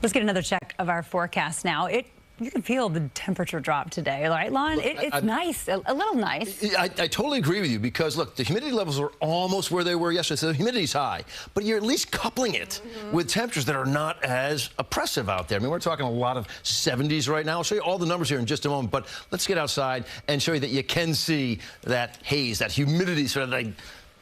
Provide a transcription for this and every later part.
Let's get another check of our forecast now. You can feel the temperature drop today, right, Lon? It's nice, a little nice. I totally agree with you because, look, the humidity levels are almost where they were yesterday, so the humidity's high. But you're at least coupling it with temperatures that are not as oppressive out there. I mean, we're talking a lot of 70s right now. I'll show you all the numbers here in just a moment, but let's get outside and show you that you can see that haze, that humidity sort of like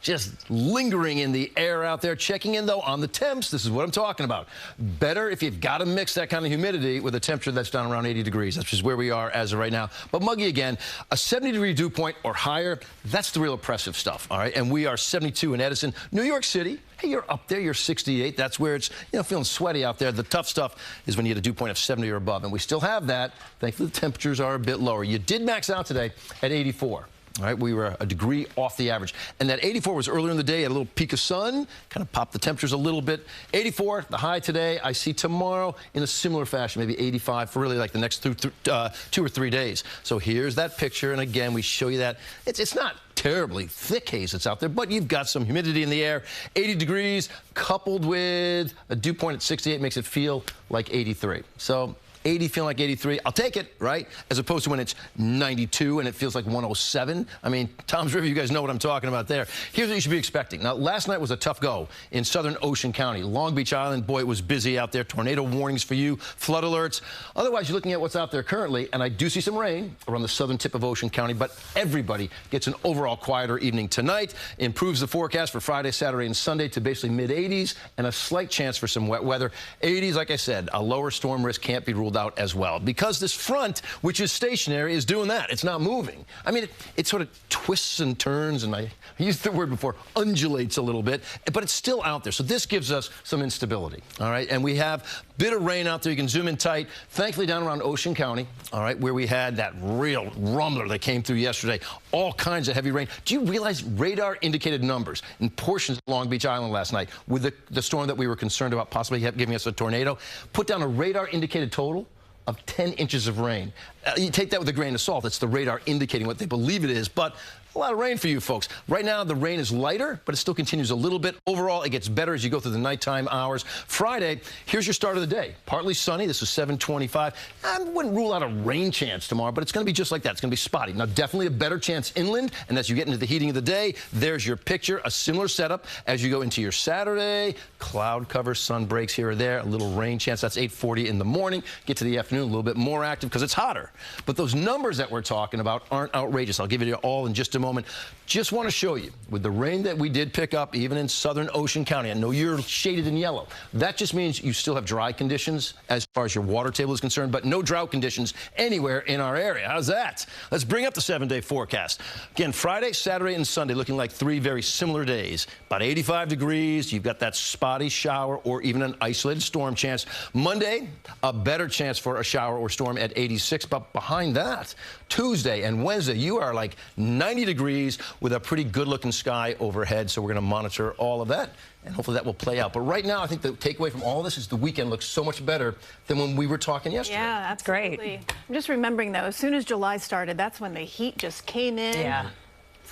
just lingering in the air out there. Checking in, though, on the temps. This is what I'm talking about. Better if you've got to mix that kind of humidity with a temperature that's down around 80 degrees. That's just where we are as of right now. But muggy again, a 70-degree dew point or higher, that's the real oppressive stuff, all right? And we are 72 in Edison. New York City, hey, you're up there. You're 68. That's where it's, feeling sweaty out there. The tough stuff is when you get a dew point of 70 or above, and we still have that. Thankfully, the temperatures are a bit lower. You did max out today at 84. All right, we were a degree off the average. And that 84 was earlier in the day, a little peak of sun, kind of popped the temperatures a little bit. 84, the high today. I see tomorrow in a similar fashion, maybe 85 for really like the next 2 or 3 days. So here's that picture. And again, we show you that. It's not terribly thick haze that's out there, but you've got some humidity in the air. 80 degrees coupled with a dew point at 68 makes it feel like 83. So 80 feeling like 83. I'll take it, right? As opposed to when it's 92 and it feels like 107. I mean, Tom's River, you guys know what I'm talking about there. Here's what you should be expecting. Now, last night was a tough go in southern Ocean County. Long Beach Island, boy, it was busy out there. Tornado warnings for you, flood alerts. Otherwise, you're looking at what's out there currently, and I do see some rain around the southern tip of Ocean County, but everybody gets an overall quieter evening tonight. Improves the forecast for Friday, Saturday, and Sunday to basically mid-80s and a slight chance for some wet weather. 80s, like I said, a lower storm risk can't be ruled out as well because this front, which is stationary, is doing that. It's not moving. I mean, it sort of twists and turns, and I used the word before, undulates a little bit, but it's still out there. So this gives us some instability, all right? And we have a bit of rain out there. You can zoom in tight. Thankfully, down around Ocean County, all right, where we had that real rumbler that came through yesterday, all kinds of heavy rain. Do you realize radar indicated numbers in portions of Long Beach Island last night with the storm that we were concerned about possibly giving us a tornado? Put down a radar indicated total of 10 inches of rain. You take that with a grain of salt. It's the radar indicating what they believe it is, but a lot of rain for you folks. Right now, the rain is lighter, but it still continues a little bit. Overall, it gets better as you go through the nighttime hours. Friday, here's your start of the day. Partly sunny. This is 7:25. I wouldn't rule out a rain chance tomorrow, but it's going to be just like that. It's going to be spotty. Now, definitely a better chance inland, and as you get into the heating of the day, there's your picture. A similar setup as you go into your Saturday. Cloud cover, sun breaks here or there. A little rain chance. That's 8:40 in the morning. Get to the afternoon, a little bit more active because it's hotter. But those numbers that we're talking about aren't outrageous. I'll give you all in just a moment. Just want to show you, with the rain that we did pick up, even in southern Ocean County, I know you're shaded in yellow. That just means you still have dry conditions as far as your water table is concerned, but no drought conditions anywhere in our area. How's that? Let's bring up the 7-day forecast. Again, Friday, Saturday, and Sunday looking like 3 very similar days. About 85 degrees. You've got that spotty shower or even an isolated storm chance. Monday, a better chance for a shower or storm at 86, but behind that, Tuesday and Wednesday, you are like 90 degrees with a pretty good-looking sky overhead, so we're going to monitor all of that, and hopefully that will play out. But right now, I think the takeaway from all this is the weekend looks so much better than when we were talking yesterday. Yeah, that's great. I'm just remembering, though, as soon as July started, that's when the heat just came in. Yeah.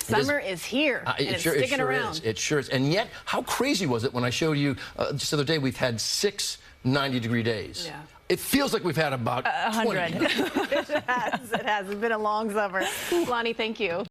Summer is here, and it's sticking around. It sure is. And yet, how crazy was it when I showed you just the other day, we've had 6 90-degree days. Yeah. It feels like we've had about 100. It has. It has. It's been a long summer. Lonnie, thank you.